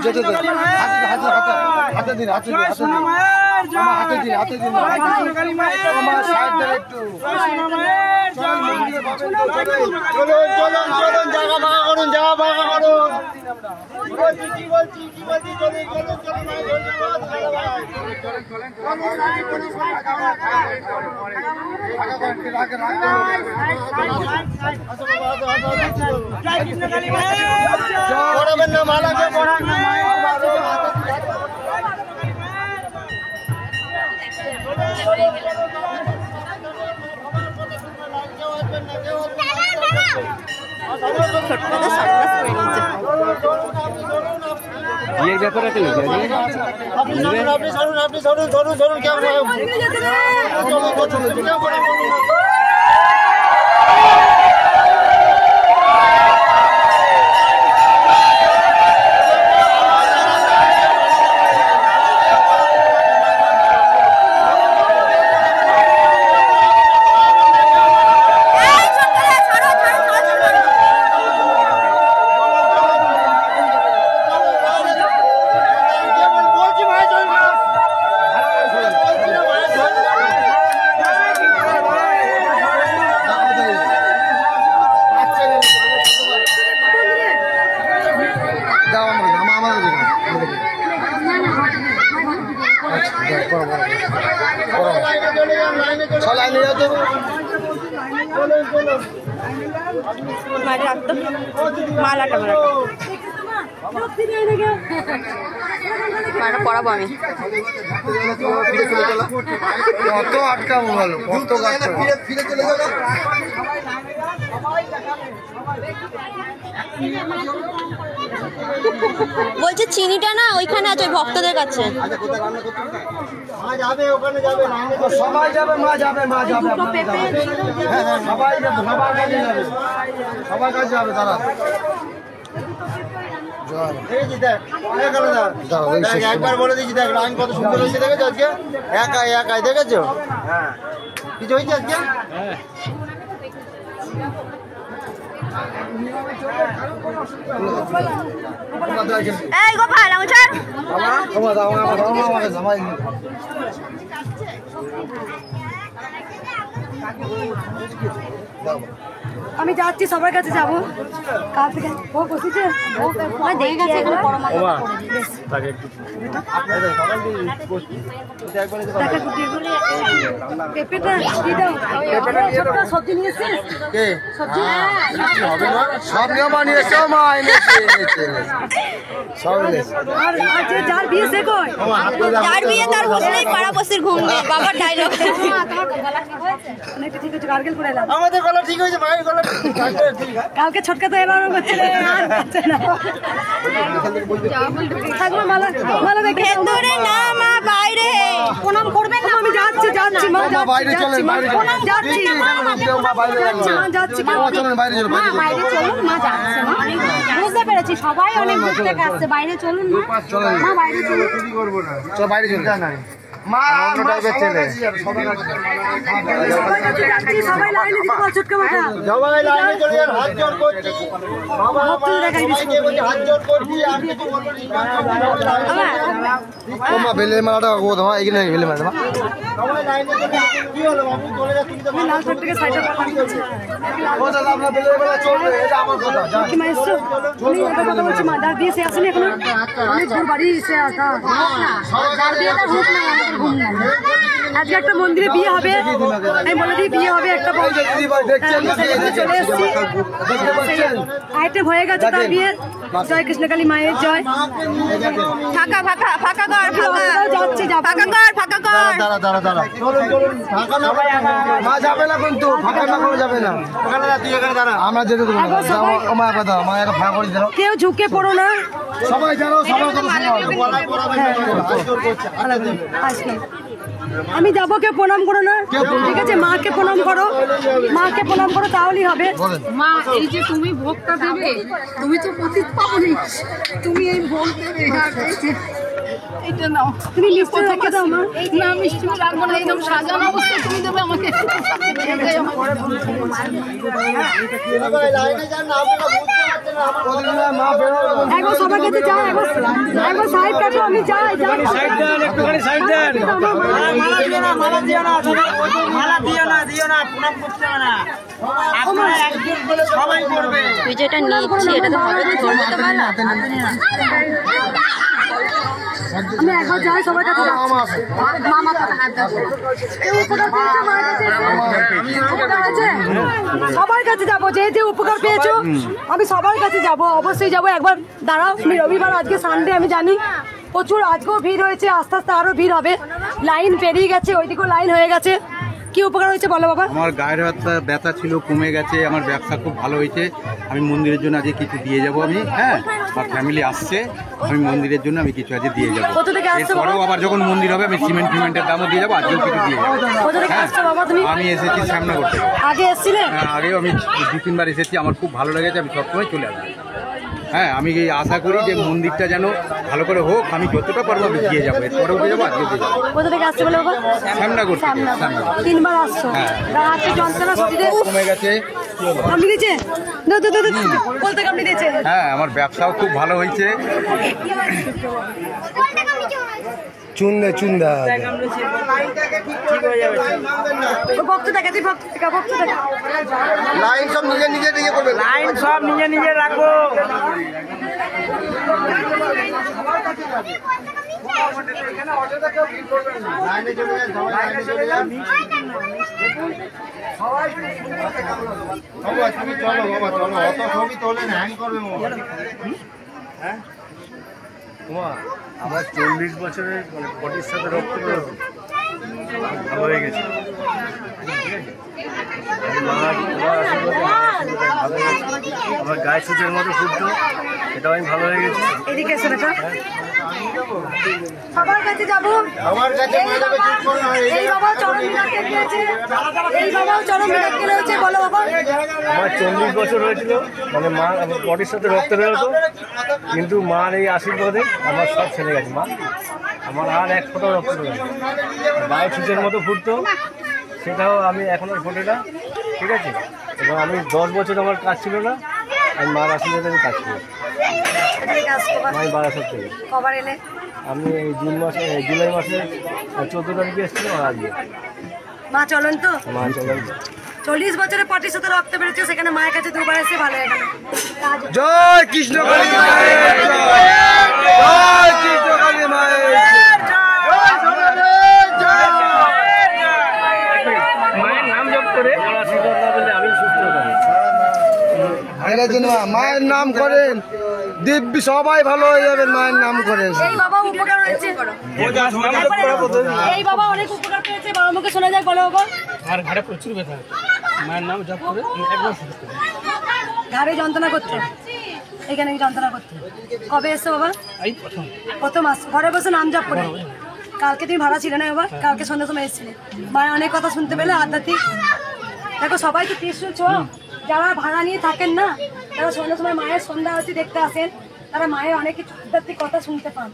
যেতে দে হাতে দিন হাতে দিন হাতে দিন হাতে দিন আমার সাইড দেন একটু চলুন চলুন চলুন জায়গা ভাগা করুন জায়গা ভাগা করুন কি বলছি চলুন চলুন পড়াবেন না মালাকে পড়ান না বিয়ের ব্যাপারে তো আপনি ধরুন কেমন মালাটা পড়াবো আমি কত আটকাবো ভালো কত ফিরে চলে যাবে বলছে চিনিটা না ওইখানে আছে ভক্তদের কাছে সবাই যাবে মা যাবে সবাই সবার কাছে যাবে তারা একবার বলে দিচ্ছি দেখ লাইন কত সুন্দর হয়েছে দেখেছো আজকে একাই দেখেছো হ্যাঁ কিছু হয়েছে আজকে এই গোপাল আমাচার আমি যাচ্ছি সবার কাছে যাবো কাল থেকে ও বসেছে দেখে গেছে এখানে পেঁপেটা দিয়ে দাও সবজি নিয়ে এসছিস সবজি সব নিয়ে বানিয়েছে মা সব আর আজকে যার বিয়ে সে কই যার বিয়ে তার হোস্টেলেই পাড়াপড়শির ঘুম নেই বাবার ডায়লগ অনেকটা ঠিক আছে গার্গেল করে এলাম আমাদের গলা ঠিক হয়েছে মায়ের গলা কালকে ছটকা তো এবারও করছে না থাকবো মালা দেখে ভেতরে না মা বাইরে প্রণাম করবেন না আমি যাচ্ছি মা বাইরে চলেন বাইরে যাচ্ছি মা বাইরে যাচ্ছি চলেন বাইরে চলুন বাইরে চলুন মা যাচ্ছে মা বুঝতে পেরেছি সবাই অনেক দূর থেকে আসছে বাইরে চলুন মা বাইরে চলুন কি করবো না চল বাইরে চলুন মা অন্য টাইপের ছেলে সবাই লাইনে দিতে ছটকা মাথা সবাই লাইনে চলে যান হাত জোড় করছি বাবা সবাইকে বলছি হাত জোড় করছি আর কিছু বলবো না মা বেলে মালাটা ও দাও এখানে বেলে মালা সবাই লাইনে চলে কি হলো আপনি চলে যাচ্ছেন তো লাল ছটকা সাইডে পাঠান করছি ও দাদা আপনার বেলে বেলা চলবে এটা আমার কথা কি মাইস্ট্রো তুমি এটা কথা বলছি মা দাঁড় দিয়ে সে আসেনি এখনো অনেক দূর বাড়ি এসে আসা দাঁড় দিয়ে তার ঘুম নাই আমাদের ঘুম নাই আজকে একটা মন্দিরে বিয়ে হবে আমি বলে দিই বিয়ে হবে একটা চলে এসেছি আইটেম হয়ে গেছে তার বিয়ে জয় কৃষ্ণকালী মায়ের জয় ফাঁকা ফাঁকা ফাঁকা কর যাচ্ছি ফাঁকা কর দাঁড়া ফাঁকা না মা যাবে না কিন্তু ফাঁকা না করে যাবে না ওখানে তুই এখানে দাঁড়া আমরা যেতে দেবো না মা একবার দাও মা একটা ফাঁকা করে দাও কেউ ঝুঁকে পড়ো না সবাই জানো সবাই আমি যাবো কেউ প্রণাম করো না ঠিক আছে মাকে প্রণাম করো তাহলেই হবে মা এই যে তুমি ভোগটা দেবে তুমি তো পতিত পাবনি তুমি এই ভোগ দেবে এটা নাও তুমি লিস্টে রেখে দাও মা না মিষ্টি রাখবো না একদম সাজানো অবস্থা তুমি দেবে আমাকে লাইনে যান না আপনারা বুঝতে মা বেরো একবার সবার কাছে যাও, একবার সাইড কাটো, আমি যাই যাই। সাইড দেন, একটুখানি সাইড দেন। মালা দিও না, মালা দিও না, মালা দিও না, প্রণাম করতে হবে না। আপনারা একজন বলে সবাই করবে। তুই যেটা নিচ্ছি এটা তো হবে, তুই করবো তো ভালো। আমি একবার যাই সবার কাছে যাও। মামা তো হাত দাও। এই উপকার পেয়েছো মায়ের কাছে এসে? উপকার হয়েছে? সবার কাছে যাবো, যে যে উপকার পেয়েছো আমি সবার কাছে যাব, অবশ্যই যাব। একবার দাঁড়াও, আমি রবিবার, আজকে সানডে, আমি জানি প্রচুর আজকেও ভিড় হয়েছে, আস্তে আস্তে আরো ভিড় হবে। লাইন পেরিয়ে গেছে, ওইদিকেও লাইন হয়ে গেছে। কি উপকার হয়েছে বলো বাবা? আমার গায়ের ব্যথা ছিল, কমে গেছে, আমার ব্যবসা খুব ভালো হয়েছে। আমি মন্দিরের জন্য আজকে কিছু দিয়ে যাব। আমি আমার ফ্যামিলি আসছে, আমি মন্দিরের জন্য আমি কিছু আজকে দিয়ে যাবো। কোথা থেকে আসছো এরপরেও আবার যখন মন্দির হবে আমি সিমেন্টের দামও দিয়ে যাবো, আজকেও কিছু দিয়ে যাবো। কোথা থেকে আসছো বাবা তুমি? আমি এসেছি শ্যামনগর থেকে। আগে এসছিলে? আগেও আমি 2-3 বার এসেছি, আমার খুব ভালো লেগেছে, আমি সবসময় চলে আসবো। আমি এই আশা করি যে মন্দিরটা যেন ভালো করে হোক, আমি যতটা পারবো আমি দিয়ে যাবো, এরপরেও দিয়ে যাবো, আজকেও দিয়ে যাবো। কোথা থেকে আসছো বলে বাবা? শ্যামনগর থেকে। সামনে 3 বার আসছো। হাতে যন্ত্রণা সত্যি কমে গেছে। কামড়ে দিয়েছে? বলতে কামড়ে দিয়েছে? আমার ব্যবসাও খুব ভালো হয়েছে। চুন্দা ভক্ত দেখা, তুই ভক্ত দেখা। লাইন সব নিজে নিজে দিকে করবে। লাইন সব নিজে নিজে রাখো। লাইনে চলে যান, সবাই লাইনে চলে যান। বাবা তুমি চলো, বাবা চলো, অত ছবি তোলেন, হ্যাং করবে মোবাইল। আমার 40 বছরের মানে বডির সাথে রক্ত ভালো হয়ে গেছে। আমার গায়ে সুচের মতো ফুটতো, এটাও আমি ভালো হয়ে গেছি। এদিকে এসে বেটা, সবার কাছে যাবো। আমার কাছে হয়ে যাবে, চুপ করো না। এই বাবা চরম মিরাক্কেল দিয়েছে, এই বাবাও চরম মিরাক্কেল হয়েছে, বলো বাবা। আমার 40 বছর হয়েছিল, মানে মা আমার বডির সাথে রক্ত বেরোতো, কিন্তু মার এই আশীর্বাদে আমার সব ছেড়ে গেছে। মা আমার আর এক ফোঁটাও রক্ত বেরোয় না। গায়ে সুচের মতো ফুটতো, সেটাও আমি এখন আর ফোটে না, ঠিক আছে। এবং আমি 10 বছর আমার কাজ ছিল না, আমি মার আশীর্বাদে আমি কাজ করি। আমি বারাসাত থেকে। কবার এলে? আমি এই জুলাই মাসে 14 তারিখে এসেছিলাম। আর আজকে মা চলন তো মা চলেন। 40 বছরের পটির সাথে রক্ত বেরোচ্ছে, সেখানে মায়ের কাছে 2 বার এসে ভালো হয়ে গেল। জয় কৃষ্ণ কালী মায়ের জয়, জয় কৃষ্ণ কালী মায়ের জয়। মায়ের নাম জপ করে আশীর্বাদ না পেলে আমি সুস্থ হতাম। মায়ের নাম করেন, দিব্যি সবাই ভালো হয়ে যাবেন মায়ের নাম করে। এই বাবা উপকার হয়েছে, এই বাবা অনেক উপকার পেয়েছে। বাবা মুখে শোনা যায়, বলো বাবা। আর ঘাড়ে প্রচুর ব্যথা, মায়ের নাম জপ করে একদম সুস্থ। ঘাড়ে যন্ত্রণা করতে, এখানে যন্ত্রণা করতে। কবে এসছো বাবা? এই প্রথম মাস। ঘরে বসে নাম জপ করে। কালকে তুমি ভাড়া ছিলে না বাবা? কালকে সন্ধ্যার সময় এসেছিলে। মায়ের অনেক কথা শুনতে পেলে, আধ্যাত্মিক। দেখো সবাই তো ত্রিশূল ছোঁয়া, যারা ভাড়া নিয়ে থাকেন না, তারা সন্ধ্যার সময় মায়ের সন্ধ্যা আরতি দেখতে আসেন, তারা মায়ের অনেক কিছু আধ্যাত্মিক কথা শুনতে পান।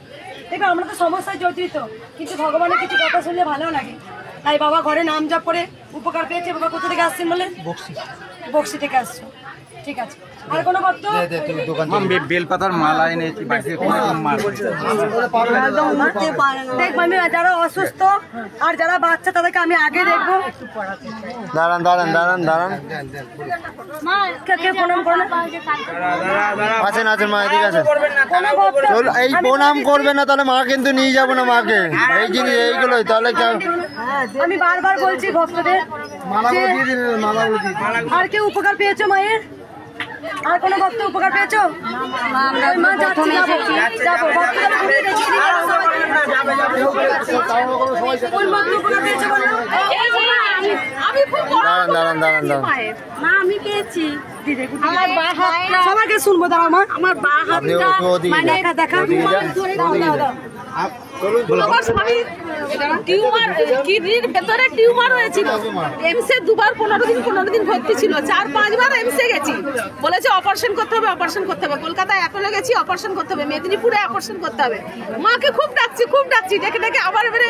দেখবে আমরা তো সমস্যায় জড়িত, কিন্তু ভগবানের কিছু কথা শুনলে ভালো লাগে। তাই বাবা ঘরে নাম জপ করে উপকার পেয়েছে। বাবা কোথা থেকে আসছেন বলে? বক্সি থেকে আসছো, ঠিক আছে। আর কোনো ভক্ত? বেলপাতার মালা এনেছি বাড়ি থেকে। দেখবো আমি যারা অসুস্থ আর যারা বাচ্চা তাদেরকে আমি আগে দেখবো। দাঁড়ান। প্রণাম করো। আছেন মা, এদিকে আছেন। চল, এই প্রণাম করবে না তাহলে মা কিন্তু নিয়ে যাবো না মাকে। এই জিনিস এইগুলোই তাহলে আমি বারবার বলছি ভক্তদের, আর কেউ উপকার পেয়েছো মায়ের? আর কোনো ভক্ত উপকার পেয়েছো? মা যাচ্ছি, যাবো। ভক্তদের ঘুরিয়ে দেখিয়ে দিই। কোন ভক্ত উপকার পেয়েছো বলো? দাঁড়ান। মা আমি পেয়েছি। আমার বা হাতটা সবাইকে শুনবো। দাও মা, আমার বা হাতটা ওদিকে মানে দেখা। ওদিকে যান, ওদিকে যান। আমার স্বামী টিউমার, কিডনির ভেতরে টিউমার হয়েছিল। এমসে দুবার 15 দিন ভর্তি ছিল, 4-5 বার এমসে গেছি। বলেছে অপারেশন করতে হবে, অপারেশন করতে হবে। কলকাতায় অ্যাপোলো গেছি, অপারেশন করতে হবে। মেদিনীপুরে অপারেশন করতে হবে। মাকে খুব ডাকছি, ডেকে আবার এবারে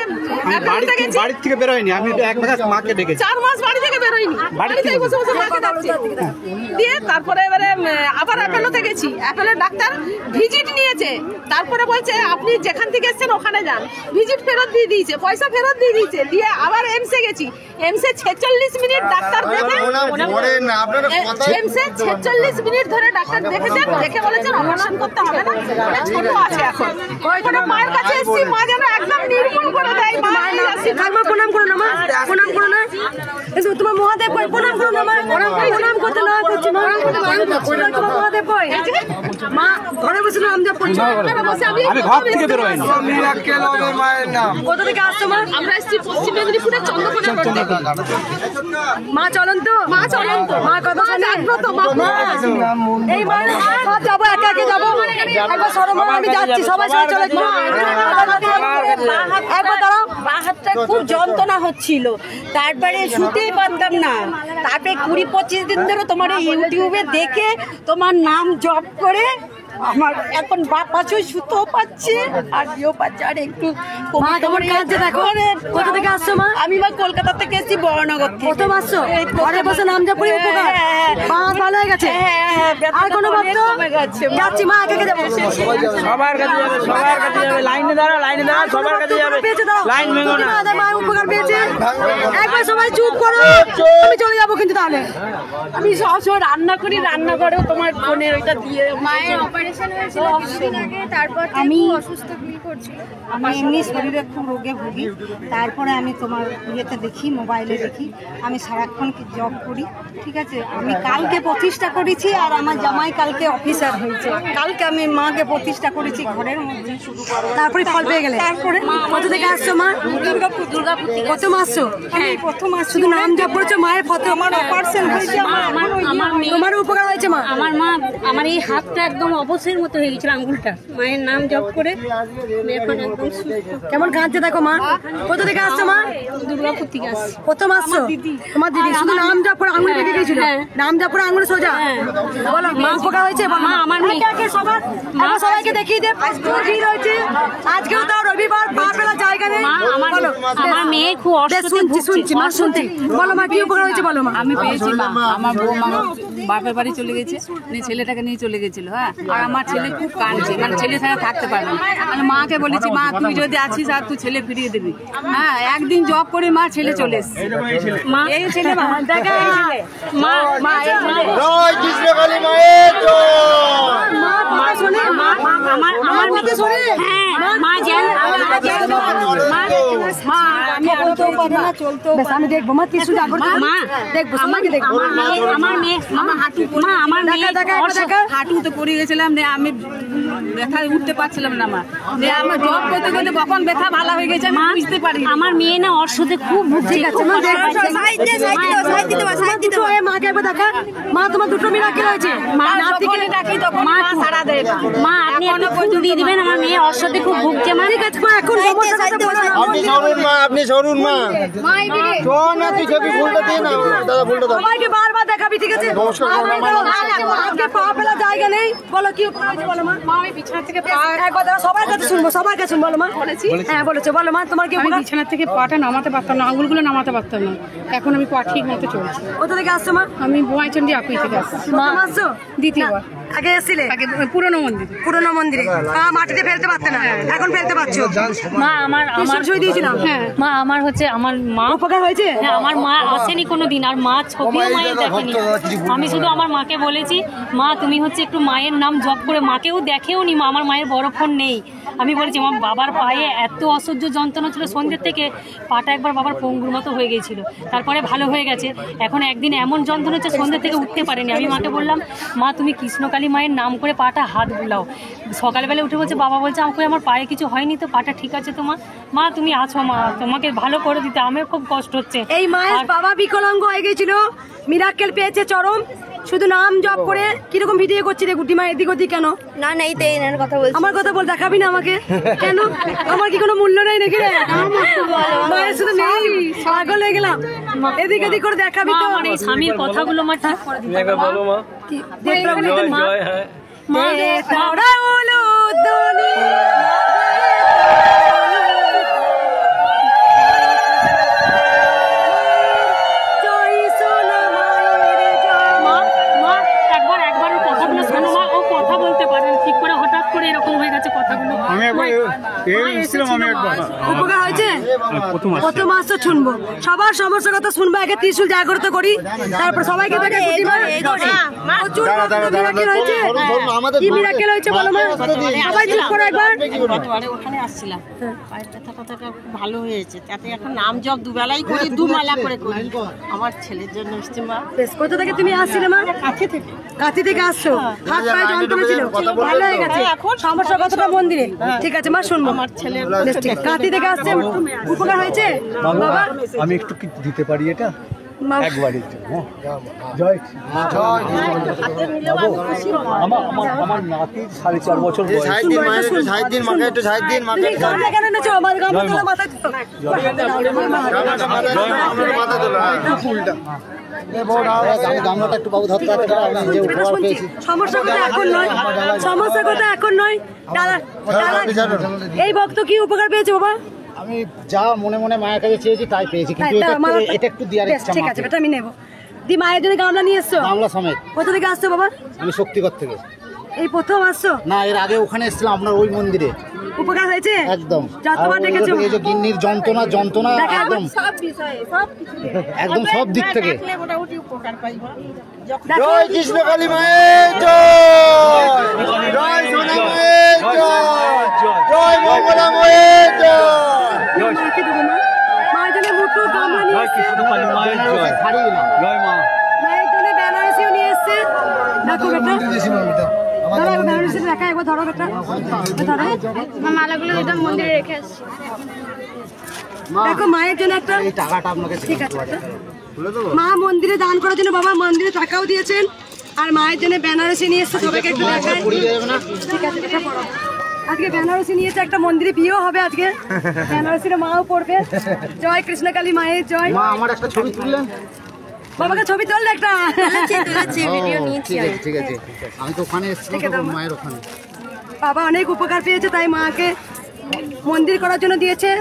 অ্যাপোলোতে গেছি। বাড়ি থেকে বেরোয়নি, আমি তো এক মাস মাকে ডেকেছি। 4 মাস বাড়ি থেকে বেরোয়নি, বাড়িতেই বসে মাকে ডাকছি। দিয়ে তারপরে এবারে আবার অ্যাপোলোতে গেছি। অ্যাপোলোর ডাক্তার ভিজিট নিয়েছে, তারপরে বলছে আপনি যেখান থেকে এসেছেন ওখানে যান। ভিজিট ফেরত দিয়ে দিয়েছে, পয়সা ফেরত দিয়ে দিয়েছে। দিয়ে আবার এমসে গেছি। এমসে 46 মিনিট ডাক্তার দেখে, এমসে 46 মিনিট ধরে ডাক্তার দেখেছেন। দেখে বলেছেন অপারেশন করতে হবে না, ছোট আছে এখন। ওইখানে মায়ের কাছে এসেছি, মা যেন একদম নির্মূল করে দেয়। ঠাকুমা প্রণাম করো না মা, প্রণাম করো না। কিন্তু তোমার মহাদেব কই? প্রণাম করো না মা, প্রণাম করতে না করছি মা। তোমার মহাদেব কই? মা ঘরে বসে নাম জপ করছো। আমি ঘর থেকে বেরোয়নি। মিরাক্কেল হবে মায়ের নাম। কোথা থেকে আসছো মা? আমরা এসেছি পশ্চিম মেদিনীপুরের চন্দ্রকোনা থেকে। মা চলন্ত, মা চলন্ত, মা কথা শোনে। জাগ্রত মা। এই মায়ের সব যাবো, একে একে যাবো। একবার সরো মা, আমি যাচ্ছি। সবাই চলে একবার দাঁড়াও। বাঁ হাতটা খুব যন্ত্রণা হচ্ছিল, তারপরে শুতেই পারতাম না। তারপরে 20-25 দিন ধরে তোমার এই ইউটিউবে দেখে তোমার নাম জপ করে আমার এখন বাপ পাচ্ছে, সুতোও পাচ্ছে আর ইয়েও পাচ্ছে। আর একটু মা কেমন কাঁদছে দেখো। কোথা থেকে আসছো মা? আমি মা কলকাতা থেকে এসেছি, বড়নগর থেকে। প্রথম আসছো? ঘরে বসে নাম জপ করে উপকার। মা ভালো হয়ে গেছে? আর কোনো ভক্ত? যাচ্ছি মা, একে একে যাবো। সবার কাছে যাবে, সবার কাছে যাবে। লাইনে দাঁড়া, সবার কাছে যাবে। লাইন ভেঙো না। মা উপকার পেয়েছে। একবার সবাই চুপ করো, আমি চলে যাবো কিন্তু তাহলে। আমি সবসময় রান্না করি, রান্নাঘরেও তোমার ফোনের ওইটা দিয়ে মায়ের অপারেশন হয়েছিল কিছুদিন আগে, তারপর আমি অসুস্থ ফিল করছিল। আমি এমনি শরীরে খুব রোগে ভুগি। তারপরে আমি তোমার ইয়েতে দেখি, মোবাইলে দেখি। আমি সারাক্ষণ জব করি, ঠিক আছে। আমি কালকে প্রতিষ্ঠা করেছি, আর আমার জামাই কালকে অফিসার হয়েছে। কালকে আমি মাকে প্রতিষ্ঠা করেছি ঘরের মধ্যে। শুরু করো, তারপরে ফল পেয়ে গেলে। তারপরে কোথা থেকে আসছো মা? দুর্গাপুর থেকে। প্রথম আসছো? হ্যাঁ, প্রথম আসছি। শুধু নাম জপ করেছো, মায়ের ফটো। আমার অপারেশন হয়েছে, তোমার উপকার হয়েছে মা? আমার মা, আমার এই হাতটা একদম অবশ্যের মতো হয়ে গেছিল, আঙ্গুলটা। মায়ের নাম জপ করে আমি এখন একদম সুস্থ। কেমন কাঁদছে দেখো মা। কোথা থেকে আসছো মা? দুর্গাপুর থেকে আসছি। প্রথম আসছো? তোমার দিদি শুধু নাম জপ করে আঙুল কেটে গেছিল। নাম জপ করে আঙুল সোজা। বলো মা উপকার হয়েছে? মা আমার মেয়ে, আমার সবাইকে দেখিয়ে দে। আজকেও ভিড় হয়েছে, আজকেও তো রবিবার, পা ফেলার জায়গা নেই। মা আমার মেয়ে খুব শুনছি মা, শুনছি। বলো মা, কি উপকার হয়েছে বলো মা। আমি পেয়েছি মা। আমার বউ মা বাপের বাড়ি চলে গেছে, ছেলেটাকে নিয়ে চলে গেছিল। হ্যাঁ, আর আমার ছেলে খুব কাঁদছে, মানে ছেলে ছাড়া থাকতে পারবে না। আমি মাকে বলেছি, মা তুই যদি আছিস আর তুই ছেলে ফিরিয়ে দিবি। হ্যাঁ, একদিন জব করে মা ছেলে চলে এসছে। মা এই ছেলে, মা দেখা এই ছেলে। মা মা জয় কৃষ্ণকালী মায়ের জয়। আমার মেয়ে শোনে। হ্যাঁ, মা জান, আমি দেখবো মা, কিছু জাগ্রত। মা দেখবো, সবাইকে দেখবো। আমার মেয়ে হাঁটু, মা আমার মেয়ে হাঁটুতে পড়ে গেছিলাম, আমি ব্যথা উঠতে পারছিলাম না। মা আমার জব করতে করতে কখন ব্যথা ভালো হয়ে গেছে আমি বুঝতে পারি। আমার মেয়ে না ওর সাথে খুব ভুগছে। ঠিক আছে মা, মাকে একবার দেখা। মা তোমার দুটো মিরাকেল হয়েছে। মা যখনই ডাকি তখন মা সাড়া দেয়। মা আপনি একটু ফুল দিয়ে দিবেন, আমার মেয়ে ওর সাথে খুব ভুগছে। মা ঠিক আছে মা, এখন আপনি সরুন মা, আপনি সরুন মা। শোন না, তুই ছবি ফুলটা দিয়ে না দাদা, ফুলটা দাও। সবাইকে বারবার দেখাবি, ঠিক আছে। নমস্কার। আজকে পা ফেলার জায়গা নেই। বলো কি উপকার হয়েছে বলো মা। মা আমি বিছানা থেকে একবার দাঁড়াও, সবার কাছে শুনবো, সবার কাছে শুনবো। বলো মা। হ্যাঁ বলেছো, বলো মা তোমার কি আমি উপকার। বিছানা থেকে পাটা নামাতে পারতাম না, আঙুলগুলো নামাতে পারতাম না। এখন আমি পা ঠিক মতো চলছি। কোথা থেকে আসছো মা? আমি বোয়াইচন্ডী আপুই থেকে আসছি। মা আসছো? দ্বিতীয়বার। আগে এসেছিলে আগে পুরনো মন্দির। পুরনো মন্দিরে। মাটিতে ফেলতে পারতে না, এখন ফেলতে পারছো। মা আমার ছবি দিয়েছিলাম। হ্যাঁ মা আমার হচ্ছে আমার মা উপকার হয়েছে। হ্যাঁ, আমার মা আসেনি কোনোদিন, আর মা ছবিও মায়ের দেখেনি। আমি শুধু আমার মাকে বলেছি, মা তুমি হচ্ছে একটু মায়ের নাম জপ করে, মাকেও দেখেও নি। মা আমার মায়ের বড় ফোন নেই। আমি বলেছি আমার বাবার পায়ে এত অসহ্য যন্ত্রণা ছিল, সন্ধ্যের থেকে পাটা একবার বাবার পঙ্গুর মতো হয়ে গিয়েছিল, তারপরে ভালো হয়ে গেছে। এখন একদিন এমন যন্ত্রণা হচ্ছে সন্ধ্যে থেকে উঠতে পারেনি। আমি মাকে বললাম, মা তুমি কৃষ্ণকালী কালী মায়ের নাম করে পাটা হাত বুলাও। সকালবেলা উঠে বলছে, বাবা বলছে আমাকে আমার পায়ে কিছু হয়নি তো, পাটা ঠিক আছে তোমার? মা তুমি আছো মা, তোমাকে ভালো করে দিতে, আমার খুব কষ্ট হচ্ছে। এই মায়ের বাবা বিকলাঙ্গ হয়ে গেছিল, মিরাক্কেল পেয়েছে চরম, শুধু নাম জপ করে কিরকম ভিডিও করছি রে গুটি মা, এদিক ওদিক কেন? না না, এই তো এনার কথা বলছি। আমার কথা বল, দেখাবি না আমাকে কেন? আমার কি কোনো মূল্য নেই নাকি রে? মায়ের শুধু নেই, পাগল হয়ে গেলাম। এদিক এদিক করে দেখাবি তো। আমার এই স্বামীর কথাগুলো মা ঠিক করে দিতে একবার বলো মা। জয়, হ্যাঁ। একবার ওর কথাগুলো শোনো মা, ও কথা বলতে পারেন ঠিক করে, হঠাৎ করে এরকম হয়ে গেছে কথাগুলো। উপকার হয়েছে? প্রথম মাস তো শুনবো, সবার সমস্যার কথা শুনবো, আগে ত্রিশূল জাগ্রত করি, তারপর সবাইকে দেখে কি মিরাকেল হয়েছে বলো মা, সবাই চুপ করো একবার। ওখানে আসছিলাম, পায়ের ব্যথা কথাটা ভালো হয়েছে, তাতে এখন নাম জপ দুবেলাই করি, দুমালা করে করি। আমার ছেলের জন্য এসছি মা। বেশ, কোথা থেকে তুমি আসছিলে মা? কাছি থেকে আসছো, হাত পায়ে যন্ত্রণা ছিল, ভালো হয়ে গেছে, সমস্যা কতটা মন্দিরে? ঠিক আছে মা, শুনবো। আমার ছেলের কাঁথি থেকে আসছে, উপকার হয়েছে বাবা? আমি একটু কি দিতে পারি এটা একবার একটু? আমার নাতির 4.5 বছর বয়স। কেন এনেছো? আমার গামলা তোলা মাথায় দিতো। সমস্যার কথা এখন নয়, সমস্যার কথা এখন নয়। এই ভক্ত কি উপকার পেয়েছে বাবা? আমি যা মনে মনে মায়ের কাছে চেয়েছি তাই পেয়েছি, কিন্তু এটা একটু দেওয়ার ইচ্ছা। ঠিক আছে বেটা, আমি নেবো। দি মায়ের জন্য গামলা নিয়ে এসছো? গামলা সমেত। কোথা থেকে আসছো বাবা? আমি শক্তিগড় থেকে। এই প্রথম আসছো? না, এর আগে ওখানে এসেছিলাম আপনার ওই মন্দিরে। উপকার হয়েছে একদম। যতবার দেখেছো এই যে গিন্নির যন্ত্রণা একদম সব বিষয়ে সব কিছু একদম সব দিক থেকে। মোটামুটি উপকার পাইব। জয় কৃষ্ণ কালী মায়ের জয়, জয় সোনা মায়ের জয়, জয় মঙ্গলা মায়ের জয়। মাকে দেবো মা, মায়ের জন্য মুঠো গামলা নিয়ে এসছে, মায়ের জয়, জয় মা। মায়ের জন্য বেনারসিও নিয়ে এসছে। দেখো বেটা, ধরো বেনারসি দেখা, একবার ধরো বেটা, ধরো মালাগুলো এটা মন্দিরে রেখে আসছি। দেখো মায়ের জন্য একটা, এই টাকাটা আপনাকে ঠিক আছে মা মন্দিরে দান করার জন্য বাবা মন্দিরে টাকাও দিয়েছেন, আর মায়ের জন্য বেনারসি নিয়ে এসছে, সবাইকে একটু দেখায়। ঠিক আছে এটা পড়ো। আজকে বেনারসি নিয়েছে, একটা মন্দিরে বিয়েও হবে আজকে, বেনারসির মাও পড়বে। জয় কৃষ্ণকালী মায়ের জয়। মা আমার একটা ছবি তুললেন? বাবাকে ছবি তুললে একটা, ভিডিও নিয়েছি। ঠিক আছে, আমি তো ওখানে এসেছিলাম মায়ের ওখানে। বাবা অনেক উপকার পেয়েছে, তাই মাকে মন্দির করার জন্য দিয়েছে।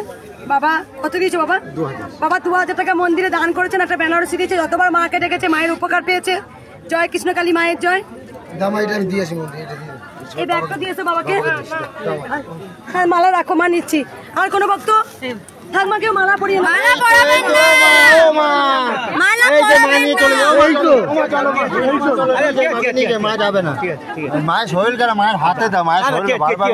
বাবা কত দিয়েছে বাবা? 2000। বাবা 2000 টাকা মন্দিরে দান করেছেন, একটা বেনারসি দিয়েছে, যতবার মাকে ডেকেছে মায়ের উপকার পেয়েছে। জয় কৃষ্ণকালী মায়ের জয়। এই ব্যাগটা দিয়েছে বাবাকে, হ্যাঁ মালা রাখো মা, নিচ্ছি। আর কোনো ভক্ত থাক মা, কেউ মালা পরিয়ে না। মা যাবে না, মায়ের শরীর কেন, মায়ের হাতে দাও, মায়ের শরীর বারবার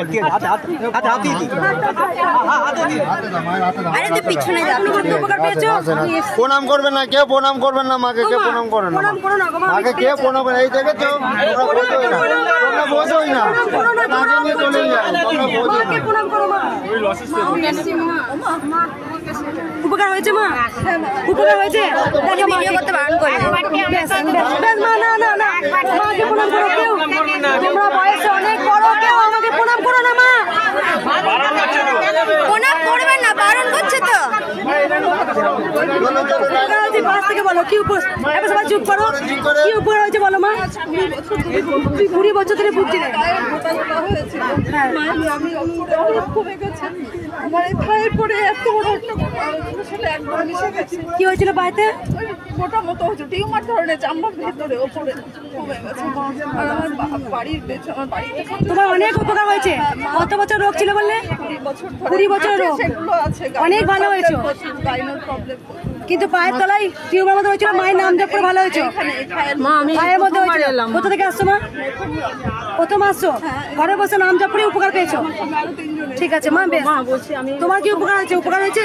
পিছনে উপকার পেয়েছো? প্রণাম করবেন না কেউ, প্রণাম করবেন না মাকে, কেউ প্রণাম করেন না প্রণাম করো না গো মা, মাকে, কেউ প্রণাম করে। এই দেখেছো তোমরা বোঝোই না, মাকে নিয়ে চলে যায়, তোমরা বোঝো না। মাকে প্রণাম করো মা। উপকার হয়েছে মা? উপকার হয়েছে? দেখো ভিডিও করতে বারণ করে। বেশ মা, না না না, মাকে প্রণাম করো কেউ, তোমরা বয়সে অনেক বড়, কেউ আমাকে প্রণাম করো না মা। প্রণাম করবেন না, বারণ করছে তো। পাশ থেকে বলো কি উপকার, এখন সবাই চুপ করো, কি উপকার হয়েছে বলো মা? 20 বছর ধরে ভুগছি রে। কি হয়েছিল বাড়িতে? মোটা মতো হচ্ছে, টিউমার ধরনের চামড়ার ভেতরে ওপরে কমে গেছে। আর আমার বাড়ির পেছনে, আমার বাড়িতে তোমার অনেক উপকার হয়েছে। কত বছর রোগ ছিল বললে? 20 বছর রোগ, সেগুলো আছে, অনেক ভালো হয়েছে। গাইনোর প্রবলেম। কিন্তু পায়ের তলায় টিউমার মতো হয়েছিল, মায়ের নাম জপ করে ভালো হয়েছে। পায়ের মধ্যে হয়েছিল। কোথা থেকে আসছো মা? প্রথম আসছো, ঘরে বসে নাম জপ করে উপকার পেয়েছো। ঠিক আছে মা, বেশ। তোমার কি উপকার হয়েছে? উপকার হয়েছে?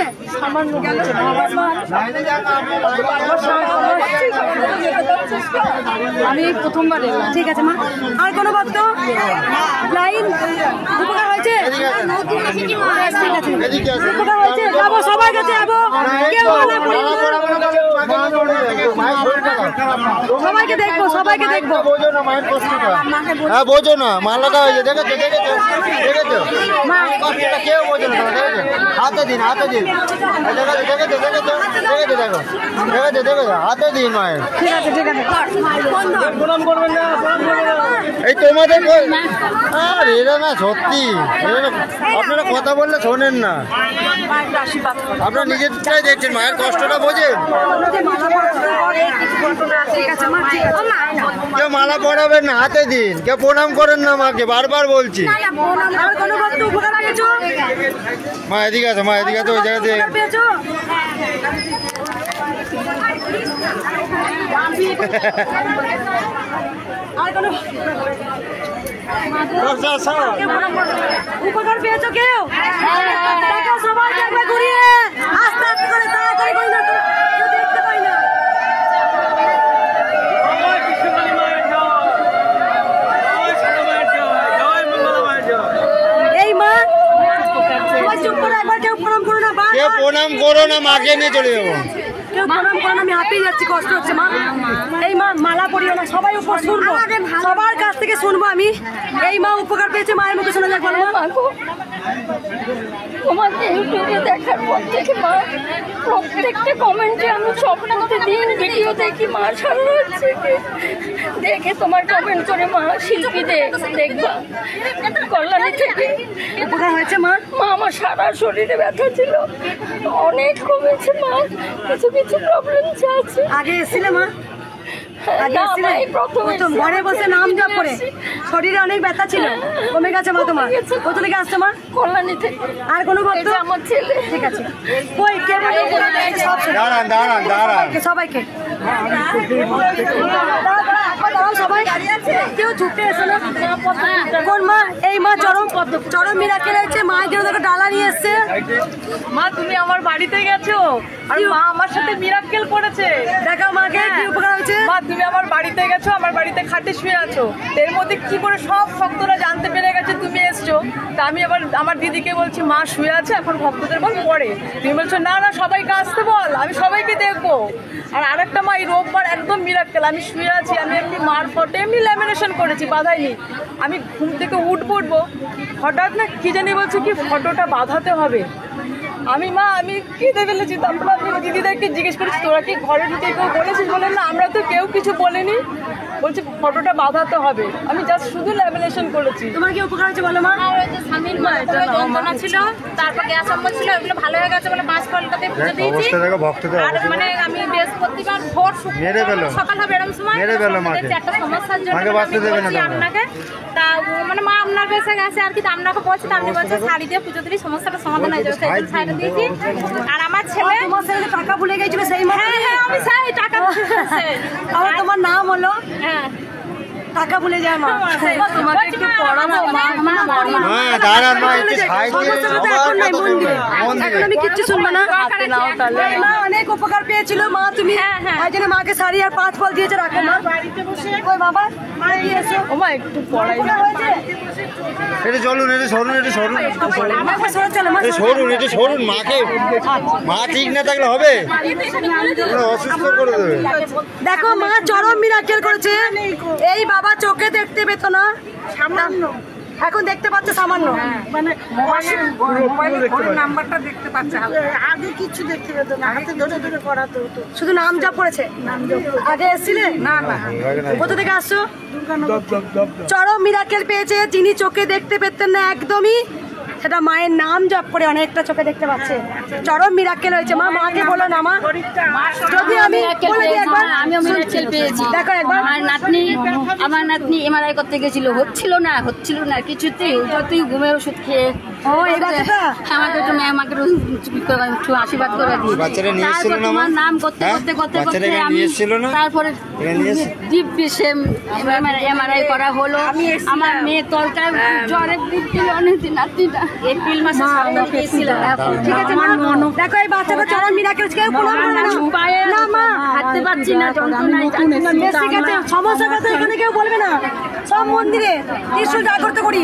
আমি প্রথমবার এলাম। ঠিক আছে মা। আর কোনো ভক্ত লাইন উপকার হয়েছে? ঠিক আছে, উপকার হয়েছে। যাবো সবার কাছে, যাবো। কেউ মানা করি না। সবাইকে দেখবো, সবাইকে দেখবো। হ্যাঁ বোঝো না, মালাটা হয়েছে, দেখেছো দেখেছো দেখেছো, কষ্টটা কেউ বোঝো না, দেখেছো? হাতে দিন, হাতে দিন, দেখেছো দেখেছো দেখেছো দেখেছো, দেখো দেখেছো দেখেছো, হাতে দিন মায়ের। ঠিক আছে, ঠিক আছে। এই তোমাদের আর এরা না সত্যি, আপনারা কথা বললে শোনেন না, আপনারা নিজেরটাই দেখছেন, মায়ের কষ্টটা বোঝেন। কেউ মালা পড়াবেন না, হাতে দিন। কেউ প্রণাম করেন না মাকে, বারবার বলছি। মা এদিকে আছে, মা এদিকে আছে, ওই জায়গাতে। উপকার পেয়েছো কেউ? সবাই একবার ঘুরিয়ে আস্তে আস্তে করে তাড়াতাড়ি করি না, কেউ দেখতে পাই না। এই মা সবাই চুপ করে, একবার কেউ প্রণাম করো না। কেউ প্রণাম করো না, মাকে নিয়ে চলে যাবো। কেউ প্রণাম করো না, আমি হাঁপিয়ে যাচ্ছি, কষ্ট হচ্ছে মা। এই মা মালা পরিও না, সবাই উপর শুনবো, সবার কাছ থেকে শুনবো আমি। এই মা উপকার পেয়েছে, মায়ের মুখে শোনা যাক। বলো মা। তোমাকে ইউটিউবে দেখার পর থেকে মা প্রত্যেকটা কমেন্টে আমি স্বপ্নতে দিন ভিডিও দেখি, মা সারা হচ্ছে দেখে তোমার কমেন্ট করে মা শিল্পী দেখবা কল্যাণী থেকে উপকার হয়েছে মা। মা আমার সারা শরীরে ব্যথা ছিল, অনেক কমেছে মা, কিছু কিছু প্রবলেম আছে। আগে এসেছিলে মা? আগে না, এসেছিলে? আমি প্রথম ঘরে বসে নাম জপ করে শরীরে অনেক ব্যথা ছিল, কমে গেছে মা তোমার? কোথা থেকে আসছো মা? কল্যাণী থেকে। আর কোনো ভক্ত? আমার ছেলে। ঠিক আছে, কই কে বলে? দাঁড়ান দাঁড়ান দাঁড়ান, সবাইকে সবাই কেউ ছুটে এসো না। কোন মা? এই মা চরম চরম মিরাকেল হয়েছে, মায়ের জন্য দেখো ডালা নিয়ে এসছে। মা তুমি আমার বাড়িতে গেছো আর মা আমার সাথে মিরাক্কেল করেছে। দেখাও মাকে কি উপকার হয়েছে। মা তুমি আমার বাড়িতে গেছো, আমার বাড়িতে খাটে শুয়ে আছো, এর মধ্যে কি করে সব ভক্তরা জানতে পেরে গেছে তুমি এসছো। তা আমি আবার আমার দিদিকে বলছি মা শুয়ে আছে, এখন ভক্তদের বল পরে। তুমি বলছো না না সবাইকে আসতে বল, আমি সবাইকে দেখবো। আর আরেকটা মা এই রোববার একদম মিরাক্কেল, আমি শুয়ে আছি, আমি এমনি মার ফটো এমনি ল্যামিনেশন করেছি, বাঁধাইনি। আমি ঘুম থেকে উঠবো, হঠাৎ না কি জানি বলছে কি ফটোটা বাঁধাতে হবে। আমি মা আমি কেঁদে ফেলেছি। তারপর আমি দিদিদেরকে জিজ্ঞেস করেছি তোরা কি ঘরে ঢুকে কেউ বলেছিস? বলেন না আমরা তো কেউ কিছু বলিনি। বলছি ফটোটা বাঁধাতে হবে, আমি জাস্ট শুধু ল্যামিনেশন করেছি। তোমার কি উপকার হয়েছে বলো মা? স্বামীর যন্ত্রণা ছিল, তারপর গ্যাস অম্বল ছিল, ওইগুলো ভালো হয়ে গেছে বলে 5 ফলটাতে পুজো দিয়েছি। আর মানে আমি বৃহস্পতিবার ভোর সকাল হবে এরকম সময় একটা সমস্যার জন্য আপনাকে তা মানে মা আপনার কাছে গেছে আর কি, আপনাকে বলছি, তা আপনি বলছেন শাড়ি দিয়ে পুজো দিলে সমস্যাটা সমাধান হয়ে যাবে, সেই ছাড়া দিয়েছি। আর আমার ছেলে তোমার ছেলে টাকা ভুলে গেছিল সেই মা? হ্যাঁ হ্যাঁ আমি সেই টাকা আর তোমার নাম হলো? হ্যাঁ টাকা ভুলে যায় মা। তোমাকে একটু পড়াবো মা। হ্যাঁ দাঁড়ান মা, একটু ছাই দিয়ে এখন নাই মন্দিরে, এখন আমি কিচ্ছু শুনবো না। মা অনেক উপকার পেয়েছিল মা, তুমি ওই জন্য মাকে শাড়ি আর 5 ফল দিয়েছে। রাখো মা বাড়িতে বসে। ওই বাবা মা দিয়ে এসো। ও মা একটু পড়াই। এটা চলুন, এটা সরুন, এটা সরুন, আমার সরে চলো মা, এটা সরুন, এটা সরুন। মাকে মা ঠিক না থাকলে হবে, অসুস্থ করে দেবে। দেখো মা চরম মিরাকেল করেছে। এই বাবা চোখে দেখতে পেত না, সামান্য এখন দেখতে পাচ্ছে, সামান্য মানে নাম্বারটা দেখতে পাচ্ছে। আগে কিছু দেখতে পেত না, হাতে ধরে ধরে করাতে হতো, শুধু নাম জপ করেছে। আগে এসেছিলে? না না। কোথা থেকে আসছো? চরম মিরাকেল পেয়েছে, যিনি চোখে দেখতে পেতেন না একদমই, সেটা মায়ের নাম জপ করে অনেকটা চোখে দেখতে পাচ্ছে। চরম মিরাকেল হয়েছে মা। মাকে বলো না মা, যদি আমি বলে দিই একবার। আমিও মিরাকেল পেয়েছি। দেখো একবার। আমার নাতনি এমআরআই করতে গেছিল, হচ্ছিল না কিছুতেই, যতই ঘুমের ওষুধ খেয়ে ও এই বাচ্চাটা আমাকে একটু আমাকে একটু আশীর্বাদ করে দিয়ে বাচ্চারা নিয়ে এসেছিল না তোমার নাম করতে হ্যাঁ? করতে করতে বাচ্চারা করতে এখানে আমি নিয়ে এসেছিল না? তারপরে দিব্যি সে এমআরআই করা হলো আমার মেয়ে তলটায় জ্বরে দিচ্ছিল অনেকদিন রাত্রিটা এপ্রিল মাসে 7 তারিখে এসেছিলাম ঠিক আছে মা দেখো এই বাচ্চাটা চরম মিরাকেল কেউ প্রণাম করে না পায়ে না মা হাঁটতে পারছি না যন্ত্রণায় বেশি গেছে সমস্যা কথা এখানে কেউ বলবে না সব মন্দিরে ত্রিশূল জাগ্রত করি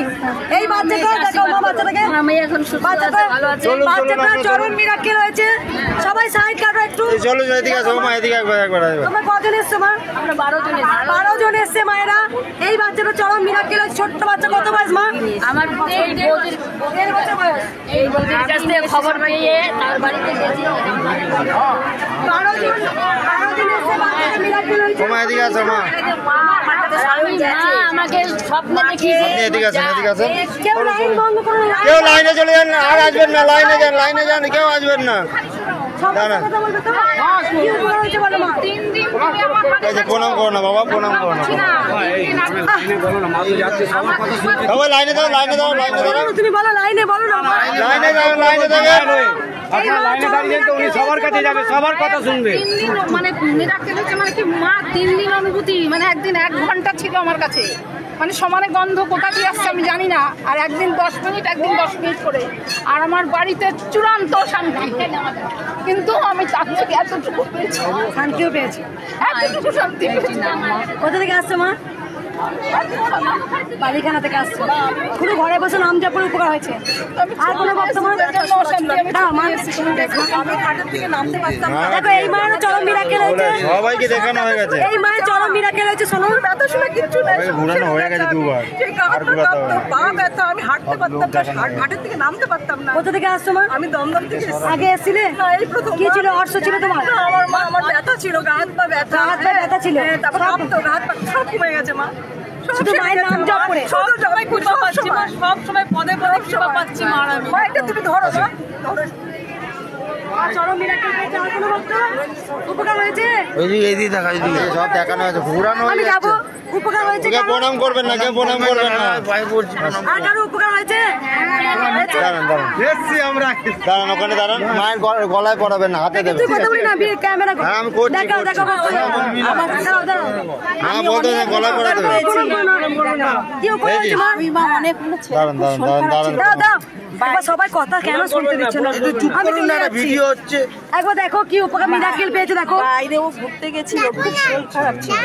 এই বাচ্চাটা দেখো মা বাচ্চাটাকে আমি এখন সুস্থ বাচ্চাটা আছি, ভালো আছি বাচ্চাটা চরম মিরাকেল হয়েছে সবাই সাইড কাটো একটু চলো এদিকে আসো মা, এদিকে একবার তোমরা কজন এসছো মা আমরা 12 জন এসেছি। 12 জন এসছে মায়েরা এই বাচ্চাটা চরম মিরাকেল হয়েছে ছোট্ট বাচ্চা কত বয়স মা আমার এই বৌদির 1.5 বছর বয়স এই বৌদির কাছ থেকে খবর পেয়ে তার বাড়িতে গেছি 12 জন এসছে বাচ্চাটা মিরাকেল হয়েছে মা এদিকে আসো মা, আমাকে স্বপ্নে দেখিয়েছে আপনি এদিকে আসেন, এদিকে আসেন। কেউ লাইন বন্ধ করো না কেউ লাইনে চলে যান না, আর আসবেন না, লাইনে যান, কেউ আসবেন না। দাঁড়ান, কথা বলবে তো কি উপকার হয়েছে বলো মা 3 দিন তুমি আমার এই যে প্রণাম করো না বাবা, প্রণাম করো না। সবাই লাইনে দাও, তুমি বলো লাইনে বলো না লাইনে যাও। আপনার লাইনে দাঁড়িয়ে তো উনি সবার কাছে যাবে, সবার কথা শুনবে। 3 দিন মানে মিরাকেল হচ্ছে মানে কি মা 3 দিন অনুভূতি মানে একদিন 1 ঘন্টা ছিল আমার কাছে মানে সমানে গন্ধ কোথা দিয়ে আসছে আমি জানি না আর একদিন 10 মিনিট একদিন 10 মিনিট করে আর আমার বাড়িতে চূড়ান্ত শান্তি কিন্তু আমি তার থেকে এতটুকু পেয়েছি শান্তিও পেয়েছি এতটুকু শান্তি পেয়েছি কোথা থেকে আসছো মা বাড়িখানা থেকে আসছো পুরো ঘরে বসে নাম জপ করে উপকার হয়েছে আর কোনো বক্তব্য দাও মা আমি খাটের থেকে নামতে পারতাম না দেখো এই মায়ের চরম মিরাকেল হয়েছে সবাইকে দেখানো হয়ে গেছে, এই মায়ের চরম মিরাকেল হয়েছে শোনো ব্যথা শুনে কিচ্ছু নাই ঘুরানো হয়ে গেছে দুবার, আর ঘুরাতে হবে না। পা ব্যথা আমি হাঁটতে পারতাম না ঘাটের থেকে নামতে পারতাম না কোথা থেকে আসছো মা আমি দমদম থেকে আগে এসেছিলে না এই প্রথম কি ছিল অর্শ ছিল তোমার আমার মা আমার ব্যথা ছিল হাত পা ব্যথা ছিল তারপর হাত পা সব কমে গেছে মা শুধু মায়ের নাম জপ করে সব সবাই কৃপা পাচ্ছি মা সব সময় পদে পদে কৃপা পাচ্ছি মা আমি মা এটা তুমি ধরো মা ধরো চরম মিরাকেল পেয়েছে আর কোনো ভক্ত উপকার হয়েছে এইদিকে দেখা, এইদিকে সব দেখানো হয়েছে, ঘুরানো হয়ে আমি যাচ্ছে। যাবো উপকার হয়েছে কেউ প্রণাম করবেন না, পায়ে পড়ছি। আর কারো উপকার হয়েছে দাঁড়ান, দাঁড়ান ওখানে দাঁড়ান, মায়ের গলায় পড়াবেন না, হাতে দেবেন। তুই কথা বলি না বিয়ে ক্যামেরা হ্যাঁ, আমি করছি, দেখাও করছি। আমার দাঁড়াও হ্যাঁ বলতে হবে, গলায় পড়া দেবেন। কি উপকার হয়েছে মা দাঁড়ান, দাও দাও বাবা সবাই কথা কেন শুনতে দিচ্ছে না আমি তো ভিডিও হচ্ছে। একবার দেখো কি উপকার মিরাকেল পেয়েছে দেখো বাইরেও ঘুরতে গেছিল খুব শরীর খারাপ ছিল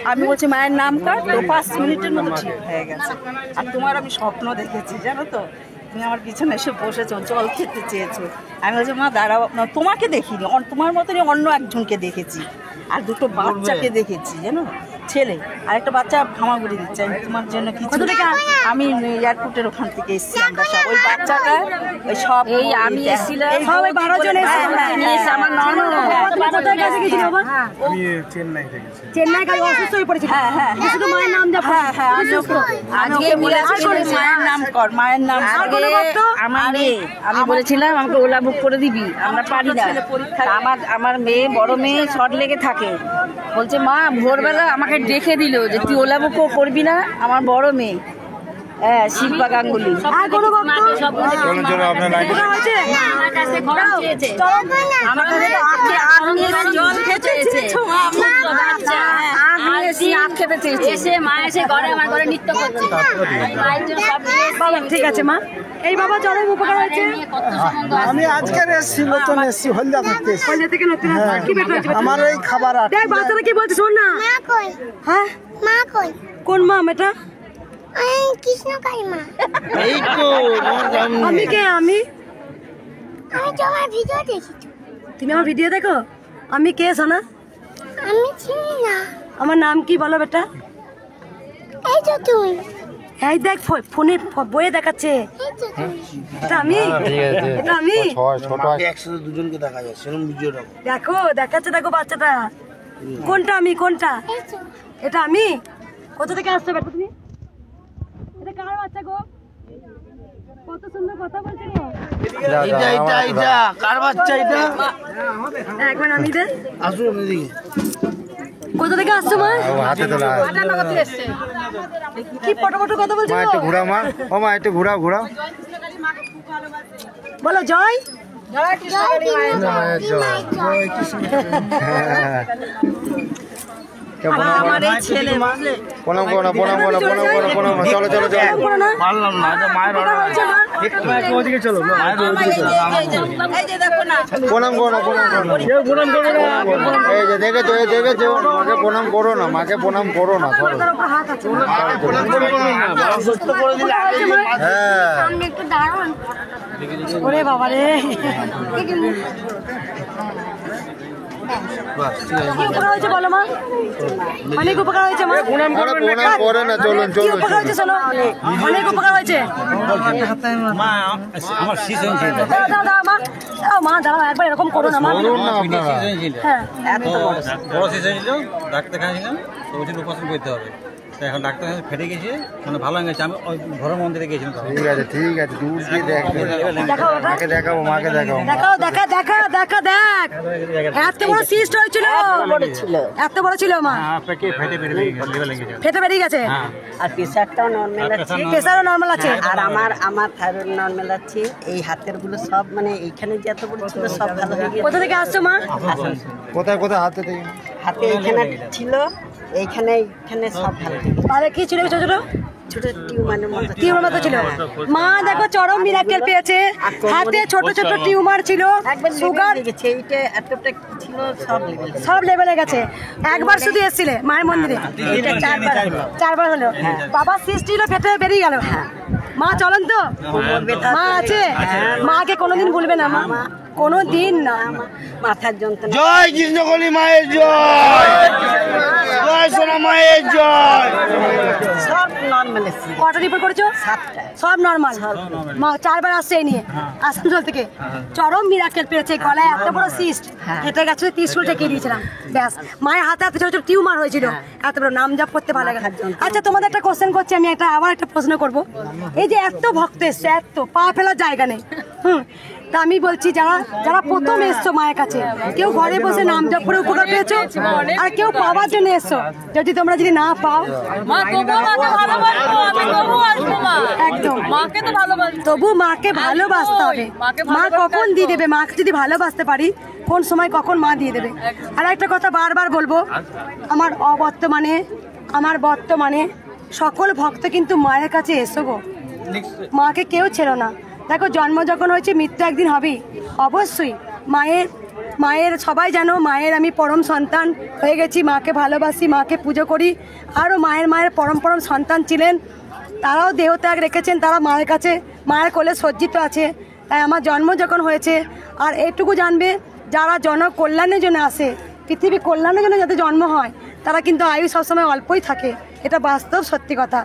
আমি বলছি মায়ের নাম কর তো 5 মিনিটের মধ্যে ঠিক হয়ে গেছে আর তোমার আমি স্বপ্ন দেখেছি জানো তো তুমি আমার পিছনে এসে বসেছো জল খেতে চেয়েছো আমি বলছি মা দাঁড়াও তোমাকে দেখিনি তোমার মতনই অন্য একজনকে দেখেছি আর দুটো বাচ্চাকে দেখেছি জানো ছেলে আর একটা বাচ্চা হামাগুড়ি দিচ্ছে আমি তোমার জন্য কিছু আমি এয়ারপোর্টের ওখান থেকে এসেছি আমরা সব ওই বাচ্চাটা ওই সব এই আমি এসেছিলাম সবাই 12 জন এসেছে আমার ননদ কোথায় কাছে গেছিল বাবা আমি চেন্নাই থেকে চেন্নাই কাছে অসুস্থ হয়ে পড়েছিল হ্যাঁ শুধু মায়ের নাম জপ আজকে মায়ের নাম কর মায়ের নাম আমি বলেছিলাম আমাকে ওলা বুক করে দিবি আমরা পারি না আমার মেয়ে বড় মেয়ে শর্ট লেগে থাকে বলছে মা ভোরবেলা আমাকে ডেকে দিল যে তুই ওলা বুক করবি না আমার বড় মেয়ে হ্যাঁ শিল্পা গাঙ্গুলি আর কোনো ভক্ত চলো আপনার লাইনে উপকার হয়েছে আমার কাছে ঘর চেয়েছে আমার কাছে জল খেতে চেয়েছে এসে মা এসে ঘরে আমার ঘরে নৃত্য করছে মায়ের জন্য সব বাবা ঠিক আছে মা এই বাবা চরম উপকার হয়েছে আমি আজকের এসেছি নতুন এসেছি হলদা থাকতে এসেছি। কলেজ থেকে নতুন কি বের হয়েছে আমার এই খাবার আর দেখ বাচ্চারা কি বলছে শোন না হ্যাঁ কোন মা এটা কৃষ্ণকালী মা এই তো আমি কে আমি তোমার ভিডিও দেখি তুমি আমার ভিডিও দেখো আমি কে সোনা আমি চিনি না আমার নাম কি বলো বেটা এই তো তুমি এই দেখ ফোনে বইয়ে দেখাচ্ছে এটা আমি এটা আমি একসাথে দুজনকে দেখা যায় সেরকম ভিডিওটা দেখো দেখাচ্ছে দেখো বাচ্চাটা কোনটা আমি কোনটা এটা আমি কোথা থেকে আসছো বেটা তুমি এটা কার বাচ্চা গো কত সুন্দর কথা বলছে গো এটা কার বাচ্চা এটা? একবার আমি দে আসুন এদিকে। কোথা থেকে আসছো মা হাতে তোলা কি পটো কথা বলছো মা একটু ঘুরাও মা, ও মা একটু ঘুরাও বলো জয় আমার এই ছেলে প্রণাম করো না, প্রণাম করো না, প্রণাম করো না, প্রণাম করো না। চলো চলো চলো পারলাম না, মায়ের ওদিকে চলো, এই যে দেখো না প্রণাম করো না, প্রণাম করো না। কেউ প্রণাম করবে না। এই যে দেখেছো, এই দেখেছো, মাকে প্রণাম করো না, মাকে প্রণাম করো না, ধরো। হ্যাঁ সামনে একটু দাঁড়ান। ওরে বাবা রে কি উপকার হয়েছে বলো মা? অনেক উপকার হয়েছে মা। আরে প্রণাম করে না, চলুন কি চলুন উপকার হয়েছে শোনো, অনেক উপকার হয়েছে। আমার শীষ হয়েছিল। দাঁড়াও দাঁড়াও দাঁড়াও মা, দাঁড়াও মা, দাঁড়াও একবার এরকম করো না মা। বলুন না আপনারা। হ্যাঁ বড় শীষ হয়েছিল, ডাক্তার দেখাচ্ছিলাম তো বলছিল অপারেশন করতে হবে। তো এখন ডাক্তার ফেটে গেছে, মানে ভালো হয়ে গেছে। আমি ওই ঘরের মন্দিরে গেছিলাম। ঠিক আছে ঠিক আছে, দূর দিয়ে দেখবে, মাকে দেখাবো, মাকে দেখাবো। দেখাও দেখা দেখা দেখা দেখ, এত বড় সিস্ট হয়েছিল, এত বড় ছিল মা, ফেটে বেরিয়ে গেছে। আর প্রেশারটাও নর্মাল আছে, প্রেসারও নর্মাল আছে। আর আমার থাইরয়েড নর্মাল আছে। এই হাতের গুলো সব মানে এইখানে যে এত বড় ছিল সব ভালো হয়ে গেছে। কোথা থেকে আসছো মা? কোথায় কোথায় হাতে থেকে? হাতে এইখানে ছিল, এইখানে সব ভালো হয়ে গেছে। আরে কি ছিল ছোট ছোট? ছোট টিউমারের মতো টিউমার মতো ছিল। মা দেখো চরম মিরাকেল পেয়েছে, হাতে ছোট ছোট টিউমার ছিল, সুগার গেছে, এইটা এতটা ছিল সব লেভেলে গেছে। একবার শুধু এসেছিলে মায়ের মন্দিরে? এটা চারবার হলো। বাবার সিস্ট ছিল, ফেটে বেরিয়ে গেল। মা চলেন তো, মা আছে, মাকে কোনোদিন ভুলবে না মা, কোনোদিন না। মাথার যন্ত্রণা। জয় কৃষ্ণকলি মায়ের জয়, জয় সোনা মায়ের জয়। সব নর্মাল আছে। কটা রিপোর্ট করেছো? 7টা। সব নর্মাল। মা চারবার আসছে এই নিয়ে আসানসোল থেকে, চরম মিরাকেল পেয়েছে। গলায় এত বড় সিস্ট ফেটে গেছে, ত্রিশূল ঠেকে দিয়েছিলাম, ব্যাস। মায়ের হাতে হাতে ছোট ছোট টিউমার হয়েছিল, এত বড় নাম জপ করতে ভালো লাগে। আচ্ছা তোমাদের একটা কোশ্চেন করছি আমি, আবার একটা প্রশ্ন করব। এই যে এত ভক্ত এসছে, এত পা ফেলার জায়গা নেই, তা আমি বলছি যারা যারা প্রথম এসছো মায়ের কাছে, কেউ ঘরে বসে নাম জপ করে উপকার পেয়েছো, আর কেউ পাওয়ার জন্য এসছো। যদি তোমরা যদি না পাও, একদম তবু মাকে ভালোবাসতে হবে। মা কখন দিয়ে দেবে, মাকে যদি ভালোবাসতে পারি, কোন সময় কখন মা দিয়ে দেবে। আর একটা কথা বারবার বলবো, আমার বর্তমানে সকল ভক্ত কিন্তু মায়ের কাছে এসো গো, মাকে কেউ ছেড়ো না। দেখো জন্ম যখন হয়েছে, মৃত্যু একদিন হবেই অবশ্যই। মায়ের সবাই জানো, মায়ের আমি পরম সন্তান হয়ে গেছি, মাকে ভালোবাসি, মাকে পুজো করি। আরও মায়ের পরম সন্তান ছিলেন, তারাও দেহত্যাগ রেখেছেন, তারা মায়ের কাছে, মায়ের কোলে সজ্জিত আছে। তাই আমার জন্ম যখন হয়েছে, আর এইটুকু জানবে, যারা জনকল্যাণের জন্য আসে, পৃথিবী কল্যাণের জন্য যাদের জন্ম হয়, তারা কিন্তু আয়ু সবসময় অল্পই থাকে, এটা বাস্তব সত্যি কথা।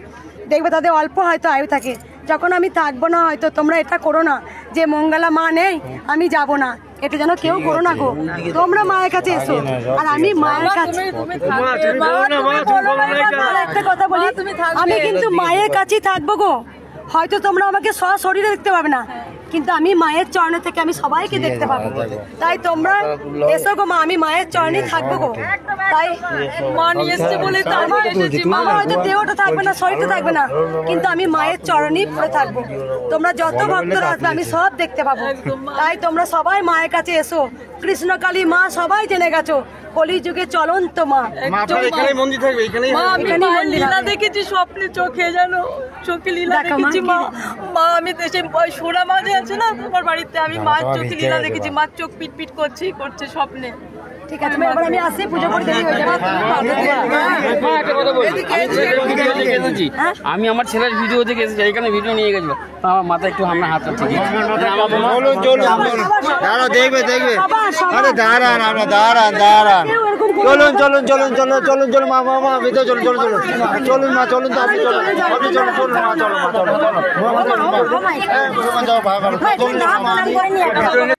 দেখবে তাদের অল্প হয়তো আয়ু থাকে। যখন আমি থাকবো না, হয়তো তোমরা এটা করো না যে মঙ্গলা মা নেই আমি যাব না, এটা যেন কেউ করো না গো। তোমরা মায়ের কাছে এসো, আর আমি মায়ের কাছে একটা কথা বলি, আমি কিন্তু মায়ের কাছেই থাকবো গো। হয়তো তোমরা আমাকে সশরীরে দেখতে পাবে না, কিন্তু আমি মায়ের চরণে থেকে আমি সবাইকে দেখতে পাবো। তাই তোমরা এসো গো মা, আমি মায়ের চরণে থাকবো গো। তাই মা নিয়ে এসছে বলে আমার হয়তো দেহটা থাকবে না, শরীরটা থাকবে না, কিন্তু আমি মায়ের চরণেই পড়ে থাকবো। তোমরা যত ভক্তরা আসবে আমি সব দেখতে পাবো। তাই তোমরা সবাই মায়ের কাছে এসো। কৃষ্ণকালী মা সবাই জেনে গেছো, কলিযুগে চলন্ত মা। মন্দির থাকবে এখানেই। লীলা দেখেছি স্বপ্নে, চোখে জানো, চোখে লীলা দেখেছি মা। আমি দেশে সোনা মাঝে আছে না তোমার বাড়িতে, আমি মার চোখে লীলা দেখেছি, মার চোখ পিট করছে স্বপ্নে। ঠিক আছে, এবার আমি আসি, পুজো করে দেরি হয়ে যাবে। আমি আমার ছেলের ভিডিও দেখে এসেছি, এখানে ভিডিও নিয়ে গেছিল, আমার মাথায় একটু আমরা হাত ঠিক চলুন চলুন, দাঁড়াও দেখবে দেখবে। আরে দাঁড়ান, আমরা দাঁড়ান, চলুন চলুন চলুন চলুন চলুন চলুন মা, মা ভিতরে চলুন চলুন চলুন চলুন মা, চলুন তো আপনি চলুন, আপনি চলুন চলুন মা, চলুন মা, চলুন চলুন।